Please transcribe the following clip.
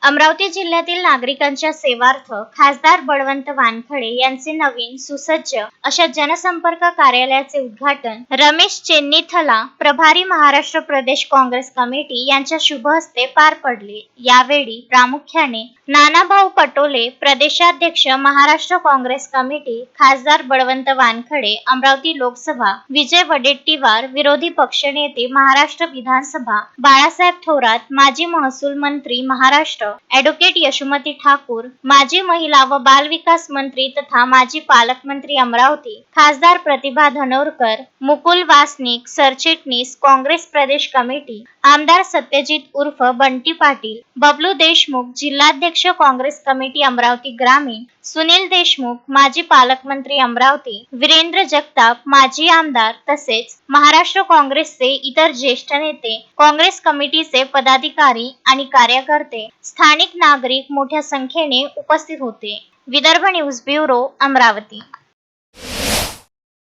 अमरावती जिल्ह्यातील नागरिकांच्या सेवार्थ खासदार बळवंत वानखडे यांचे नवीन सुसज्ज अशा जनसंपर्क कार्यालयाचे उद्घाटन रमेश चेन्नीथला, प्रभारी महाराष्ट्र प्रदेश काँग्रेस कमिटी यांच्या शुभ हस्ते पार पडले। यावेळी प्रामुख्याने नानाभाऊ पटोले, प्रदेशाध्यक्ष महाराष्ट्र काँग्रेस कमिटी, खासदार बळवंत वानखडे अमरावती लोकसभा, विजय वडेट्टीवार विरोधी पक्षनेते महाराष्ट्र विधानसभा, बाळासाहेब थोरात माजी महसूल मंत्री महाराष्ट्र, ॲडव्होकेट यशोमती ठाकूर माजी महिला व बाल विकास मंत्री तथा माजी पालकमंत्री अमरावती, खासदार प्रतिभा धनोरकर, मुकुल वासनिक सरचिटणीस काँग्रेस प्रदेश कमिटी, आमदार सत्यजित उर्फ बंटी पाटील, बबलू देशमुख जिल्हाध्यक्ष काँग्रेस कमिटी अमरावती ग्रामीण, सुनील देशमुख माजी पालकमंत्री अमरावती, वीरेंद्र जगताप माजी आमदार तसेच महाराष्ट्र काँग्रेसचे इतर ज्येष्ठ नेते, काँग्रेस कमिटीचे पदाधिकारी आणि कार्यकर्ते, स्थानिक नागरिक मोठ्या संख्येने उपस्थित होते। Vidarbha news bureau, Amravati.